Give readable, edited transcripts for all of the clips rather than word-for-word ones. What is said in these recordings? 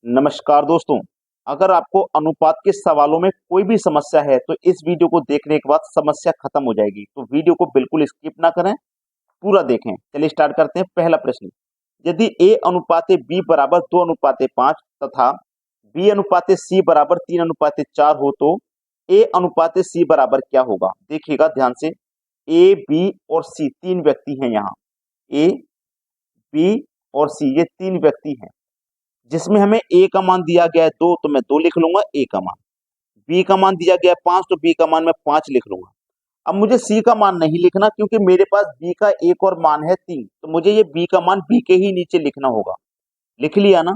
नमस्कार दोस्तों। अगर आपको अनुपात के सवालों में कोई भी समस्या है तो इस वीडियो को देखने के बाद समस्या खत्म हो जाएगी। तो वीडियो को बिल्कुल स्किप ना करें, पूरा देखें। चलिए स्टार्ट करते हैं। पहला प्रश्न, यदि ए अनुपाते बी बराबर 2:5 तथा बी अनुपाते सी बराबर 3:4 हो तो ए अनुपाते सी बराबर क्या होगा। देखिएगा ध्यान से, ए बी और सी तीन व्यक्ति हैं। यहाँ ए बी और सी ये तीन व्यक्ति हैं, जिसमें हमें ए का मान दिया गया है 2, तो मैं 2 लिख लूंगा ए का मान। बी का मान दिया गया है 5, तो बी का मान मैं 5 लिख लूंगा। अब मुझे सी का मान नहीं लिखना, क्योंकि मेरे पास बी का एक और मान है 3, तो मुझे ये बी का मान बी के ही नीचे लिखना होगा। लिख लिया ना।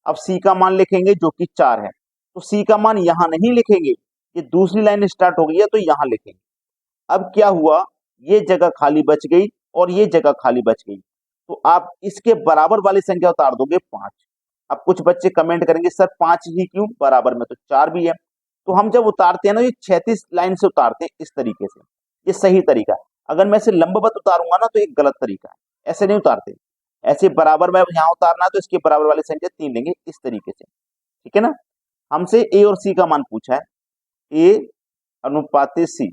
अब सी का मान लिखेंगे जो कि 4 है, तो सी का मान यहां नहीं लिखेंगे, ये दूसरी लाइन स्टार्ट हो गई है तो यहां लिखेंगे। अब क्या हुआ, ये जगह खाली बच गई और ये जगह खाली बच गई, तो आप इसके बराबर वाली संख्या उतार दोगे 5। अब कुछ बच्चे कमेंट करेंगे सर 5 ही क्यों, बराबर में तो 4 भी है। तो हम जब उतारते हैं ना, ये 36 लाइन से उतारते हैं इस तरीके से, ये सही तरीका है। अगर मैं इसे लंबवत उतारूंगा ना तो एक गलत तरीका है, ऐसे नहीं उतारते। ऐसे बराबर में यहाँ उतारना है तो इसके बराबर वाली संख्या 3 लेंगे इस तरीके से, ठीक है ना। हमसे ए और सी का मान पूछा है, ए अनुपाते सी,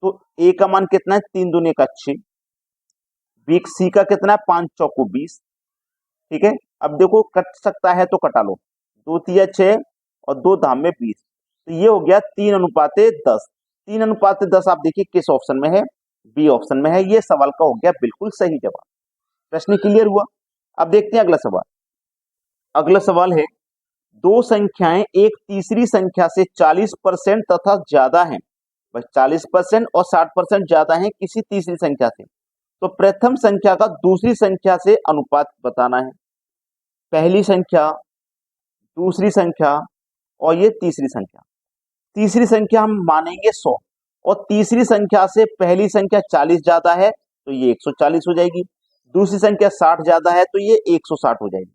तो ए का मान कितना है, 3 दूनी का 6। बी सी का कितना है, 5 चौको 20, ठीक है। अब देखो कट सकता है तो कटा लो, 2 तिया 6 और 2 धाम में 20, तो ये हो गया 3:10। 3:10 आप देखिए किस ऑप्शन में है, बी ऑप्शन में है। ये सवाल का हो गया बिल्कुल सही जवाब। प्रश्न क्लियर हुआ। अब देखते हैं अगला सवाल। अगला सवाल है, दो संख्याएं एक तीसरी संख्या से 40% तथा ज्यादा हैं, बस 40% और 60% ज्यादा हैं किसी तीसरी संख्या से, तो प्रथम संख्या का दूसरी संख्या से अनुपात बताना है। पहली संख्या, दूसरी संख्या और ये तीसरी संख्या। तीसरी संख्या हम मानेंगे 100, और तीसरी संख्या से पहली संख्या 40 ज्यादा है तो ये 140 हो जाएगी। दूसरी संख्या 60 ज्यादा है तो ये 160 हो जाएगी।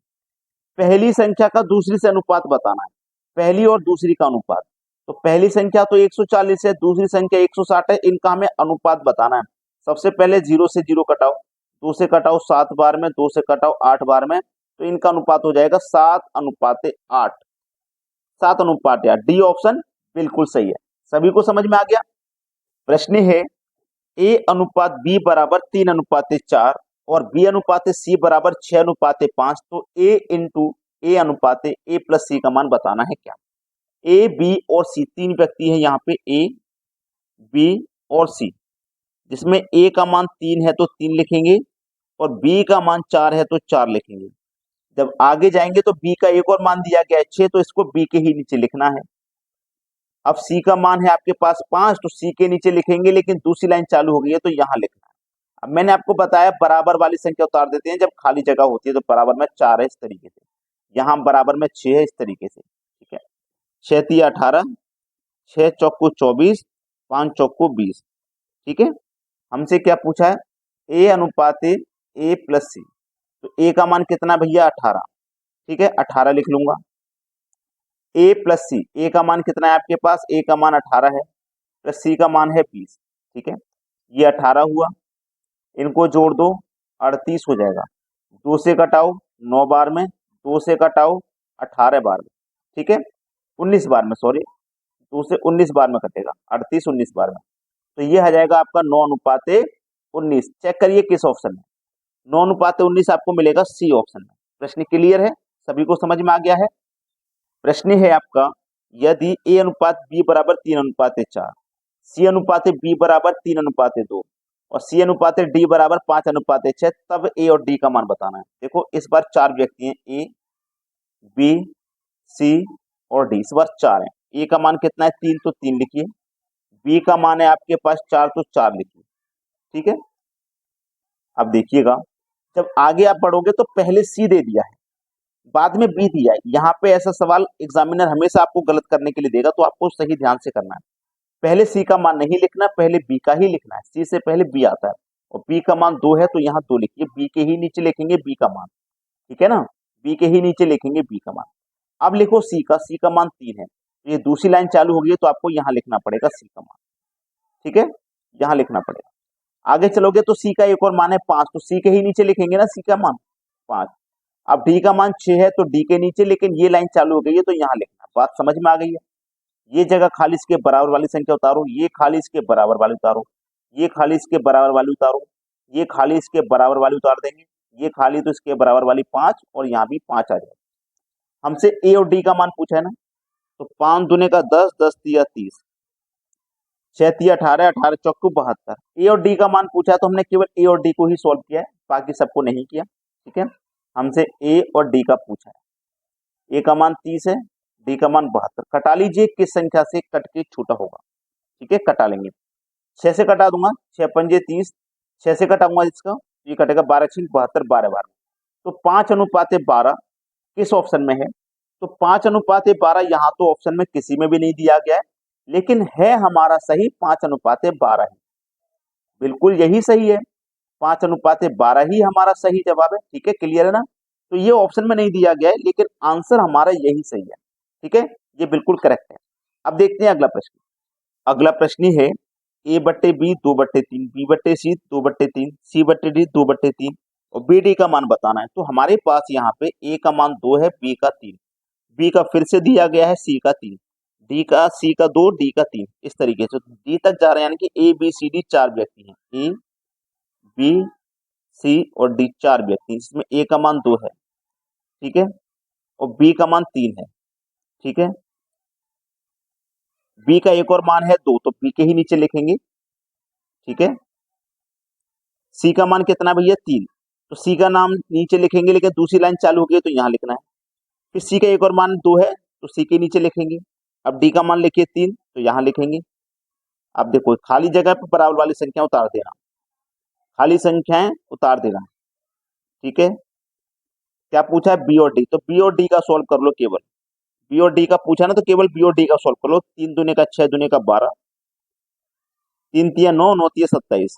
पहली संख्या का दूसरी से अनुपात बताना है, पहली और दूसरी का अनुपात। तो पहली संख्या तो 140 है, दूसरी संख्या 160 है, इनका हमें अनुपात बताना है। सबसे पहले 0 से 0 कटाओ, 2 से कटाओ 7 बार में, 2 से कटाओ 8 बार में, तो इनका अनुपात हो जाएगा 7:8। 7:8, डी ऑप्शन बिल्कुल सही है। सभी को समझ में आ गया। प्रश्न है, ए अनुपात बी बराबर 3:4 और बी अनुपात सी बराबर 6:5, तो ए इंटू ए अनुपात ए प्लस सी का मान बताना है क्या। ए बी और सी तीन व्यक्ति हैं यहाँ पे, ए बी और सी, जिसमें ए का मान 3 है तो 3 लिखेंगे और बी का मान 4 है तो 4 लिखेंगे। जब आगे जाएंगे तो बी का एक और मान दिया गया है 6, तो इसको बी के ही नीचे लिखना है। अब सी का मान है आपके पास 5, तो सी के नीचे लिखेंगे, लेकिन दूसरी लाइन चालू हो गई है तो यहां लिखना है। अब मैंने आपको बताया बराबर वाली संख्या उतार देते हैं जब खाली जगह होती है, तो बराबर में 4 है इस तरीके से, यहाँ बराबर में 6 है इस तरीके से, ठीक है। 6 तिया 18, 6 चौको 24, 5 चौको 20, ठीक है। हमसे क्या पूछा है, ए अनुपात ए प्लस सी, तो ए का मान कितना भैया 18, ठीक है, 18 लिख लूंगा। ए प्लस सी, ए का मान कितना है आपके पास, ए का मान 18 है, प्लस सी का मान है 20, ठीक है। ये 18 हुआ, इनको जोड़ दो 38 हो जाएगा। 2 से कटाओ 9 बार में, 2 से कटाओ 18 बार में, ठीक है, 19 बार में, सॉरी, 2 से 19 बार में कटेगा, 38 19 बार में, तो ये आ जाएगा आपका 9:19। चेक करिए किस ऑप्शन में, 9:19 आपको मिलेगा सी ऑप्शन में। प्रश्न क्लियर है, सभी को समझ में आ गया है। प्रश्न है आपका, यदि ए अनुपात बी बराबर 3:4, सी अनुपात बी बराबर 3:2 और सी अनुपात डी बराबर 5:6, तब ए और डी का मान बताना है। देखो इस बार 4 व्यक्ति हैं, ए बी सी और डी, इस बार 4 हैं। ए का मान कितना है 3, तो 3 लिखिए। बी का मान है आपके पास 4, तो 4 लिखिए, ठीक है। अब देखिएगा, जब आगे आप बढ़ोगे तो पहले सी दे दिया है, बाद में बी दिया है। यहाँ पे ऐसा सवाल एग्जामिनर हमेशा आपको गलत करने के लिए देगा, तो आपको सही ध्यान से करना है। पहले सी का मान नहीं लिखना, पहले बी का ही लिखना है। सी से पहले बी आता है, और बी का मान 2 है तो यहाँ 2 लिखिए, बी के ही नीचे लिखेंगे बी का मान, ठीक है ना, बी के ही नीचे लिखेंगे बी का मान। अब लिखो सी का मान 3 है, तो ये दूसरी लाइन चालू होगी तो आपको यहाँ लिखना पड़ेगा सी का मान, ठीक है, यहाँ लिखना पड़ेगा। आगे चलोगे तो सी का एक और मान है 5, तो सी के ही नीचे लिखेंगे ना सी का मान 5। अब डी का मान 6 है तो डी के नीचे, लेकिन ये लाइन चालू हो गई है तो यहाँ लिखना। बात समझ में आ गई है? ये जगह खाली इसके बराबर वाली संख्या उतारो, ये खाली इसके बराबर वाली उतारो, ये खाली इसके बराबर वाली उतारो, ये खाली इसके बराबर वाली उतार देंगे, ये खाली तो इसके बराबर वाली 5 और यहाँ भी 5 आ जाएगा। हमसे ए और डी का मान पूछा है ना, तो 5 दूने का 10, 10 तिया 30, 6 तिया 18, 18 चौको 72। ए और डी का मान पूछा है तो हमने केवल ए और डी को ही सॉल्व किया है, बाकी सबको नहीं किया। ठीक है, हमसे ए और डी का पूछा है। ए का मान 30 है, डी का मान 72। कटा लीजिए किस संख्या से कट के छोटा होगा। ठीक है, कटा लेंगे। 6 से कटा दूंगा, 6 पंजे 30, 6 से कटाऊंगा इसका, ये कटेगा 12 6 72, 12 12। तो 5:12 किस ऑप्शन में है? तो 5:12 यहाँ तो ऑप्शन में किसी में भी नहीं दिया गया है, लेकिन है हमारा सही 5:12 ही। बिल्कुल यही सही है, 5:12 ही हमारा सही जवाब है। ठीक है, क्लियर है ना? तो ये ऑप्शन में नहीं दिया गया है, लेकिन आंसर हमारा यही सही है। ठीक है, ये बिल्कुल करेक्ट है। अब देखते हैं अगला प्रश्न। अगला प्रश्न है ए बट्टे बी 2/3, बी बट्टे सी 2/3, सी बट्टे डी 2/3 और बी डी का मान बताना है। तो हमारे पास यहाँ पे ए का मान 2 है, बी का 3, बी का फिर से दिया गया है सी का 3, डी का सी का 2, डी का 3, इस तरीके से डी तक जा रहे हैं, यानी कि ए बी सी डी 4 व्यक्ति हैं। ए बी सी और डी 4 व्यक्ति, इसमें ए का मान 2 है। ठीक है, और बी का मान 3 है। ठीक है, बी का एक और मान है 2, तो बी के ही नीचे लिखेंगे। ठीक है, सी का मान कितना भैया 3, तो सी का नाम नीचे लिखेंगे, लेकिन दूसरी लाइन चालू हो गई तो यहाँ लिखना है। फिर सी का एक और मान 2 है, तो सी के नीचे लिखेंगे। अब डी का मान लिखिए 3, तो यहाँ लिखेंगे। अब देखो खाली जगह पर बराबर वाली संख्या उतार देना, खाली संख्याएं उतार देना। ठीक है, क्या पूछा है? बी और डी, तो बी और डी का सॉल्व कर लो केवल। बी और डी का पूछा ना, तो केवल बी और डी का सॉल्व कर लो। 3 दूने का 6, दूने का 12, 3 तिया 9, 9 तिया 27,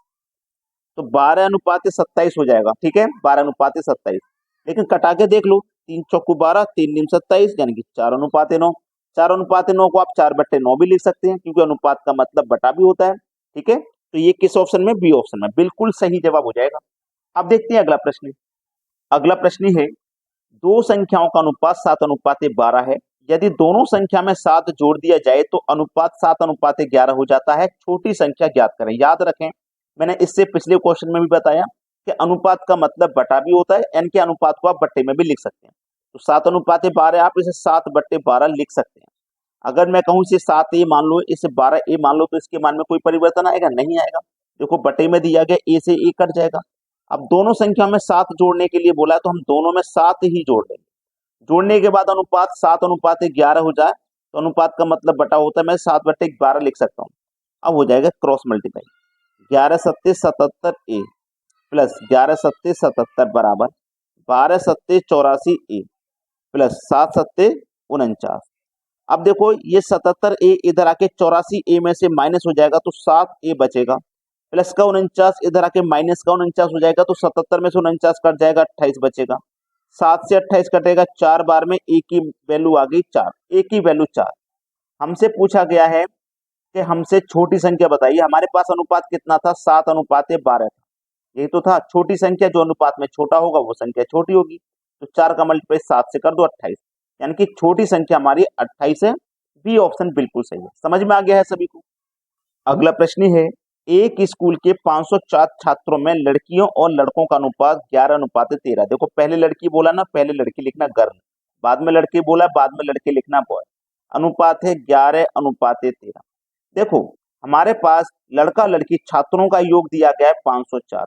तो 12:27 हो जाएगा। ठीक है, 12:27। लेकिन कटा के देख लो, 3 चौको 12, 3 नीम 27, यानी कि 4:9। 4:9 को आप 4/9 भी लिख सकते हैं, क्योंकि अनुपात का मतलब बटा भी होता है। ठीक है, तो ये किस ऑप्शन में? बी ऑप्शन में, बिल्कुल सही जवाब हो जाएगा। अब देखते हैं अगला प्रश्न। अगला प्रश्न है दो संख्याओं का अनुपात 7:12 है। यदि दोनों संख्या में 7 जोड़ दिया जाए तो अनुपात 7:11 हो जाता है। छोटी संख्या ज्ञात करें। याद रखें, मैंने इससे पिछले क्वेश्चन में भी बताया कि अनुपात का मतलब बटा भी होता है, एन के अनुपात को आप बट्टे में भी लिख सकते हैं। तो 7:12 आप इसे 7/12 लिख सकते हैं। अगर मैं कहूं इसे 7a मान लो, इसे 12a मान लो, तो इसके मान में कोई परिवर्तन आएगा? नहीं आएगा। देखो बटे में दिया गया, ए से ए कट जाएगा। अब दोनों संख्या में 7 जोड़ने के लिए बोला है, तो हम दोनों में 7 ही जोड़ देंगे। जोड़ने के बाद अनुपात 7:11 हो जाए तो अनुपात का मतलब बटा होता है, मैं 7/12 लिख सकता हूँ। अब हो जाएगा क्रॉस मल्टीप्लाई। 11 सत्ते 77 ए प्लस 11 सत्ते 77 बराबर 12 सत्ते 84 ए प्लस 7 सत्ते 49। अब देखो ये 77 ए इधर आके 84 ए में से माइनस हो जाएगा, तो 7 ए बचेगा, प्लस का 49 इधर आके माइनस का 49 हो जाएगा, तो 77 में से 49 कट जाएगा, 28 बचेगा। 7 से 28 कटेगा, 4 बार में ए की वैल्यू आ गई 4, ए की वैल्यू 4। हमसे पूछा गया है कि हमसे छोटी संख्या बताइए। हमारे पास अनुपात कितना था? 7:12 था। यही तो था, छोटी संख्या जो अनुपात में छोटा होगा वो संख्या छोटी होगी। तो 4 का मल्टीप्लाई 7 से कर दो, 28, यानी कि छोटी संख्या हमारी 28 है। बी ऑप्शन बिल्कुल सही है। समझ में आ गया है सभी को? अगला प्रश्न है एक स्कूल के 504 छात्रों में लड़कियों और लड़कों का अनुपात 11:13। देखो पहले लड़की बोला ना, पहले लड़की लिखना गर्ल, बाद में लड़के बोला, बाद में लड़के लिखना बॉय। अनुपात है 11:13। देखो हमारे पास लड़का लड़की छात्रों का योग दिया गया है 504।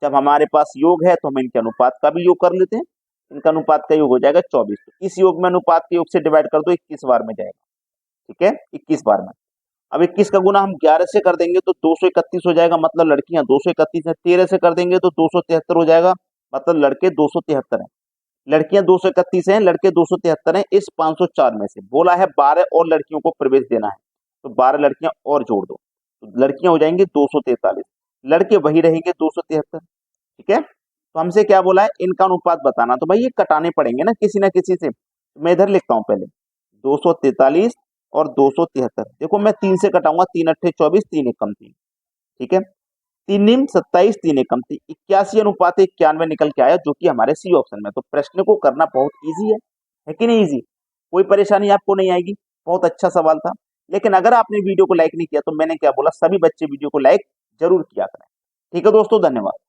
जब हमारे पास योग है तो हम इनके अनुपात का भी योग कर लेते हैं। इनका अनुपात का योग हो जाएगा 24। तो इस योग में अनुपात के योग से डिवाइड कर दो, 21 बार में जाएगा। ठीक है, 21 बार में। अब 21 का गुना हम 11 से कर देंगे तो 231 हो जाएगा, मतलब लड़कियां 231 है। 13 से कर देंगे तो 273 हो जाएगा, मतलब लड़के 273 हैं। लड़कियां 231 हैं, लड़के 273 हैं। इस 504 में से बोला है 12 और लड़कियों को प्रवेश देना है, तो 12 लड़कियां और जोड़ दो, तो लड़कियां हो जाएंगी 243, लड़के वही रहेंगे 273। ठीक है, तो हमसे क्या बोला है? इनका अनुपात बताना। तो भाई ये कटाने पड़ेंगे ना किसी से। तो मैं इधर लिखता हूं पहले 243 और 273। देखो मैं 3 से कटाऊंगा, 3 अट्ठे 24, 3 एकम 3। ठीक है, तीन निम 27 तीन एकम 81:91 निकल के आया, जो कि हमारे सी ऑप्शन में। तो प्रश्न को करना बहुत ईजी है कि नहीं ईजी? कोई परेशानी आपको नहीं आएगी। बहुत अच्छा सवाल था। लेकिन अगर आपने वीडियो को लाइक नहीं किया तो मैंने क्या बोला, सभी बच्चे वीडियो को लाइक जरूर किया करें। ठीक है दोस्तों, धन्यवाद।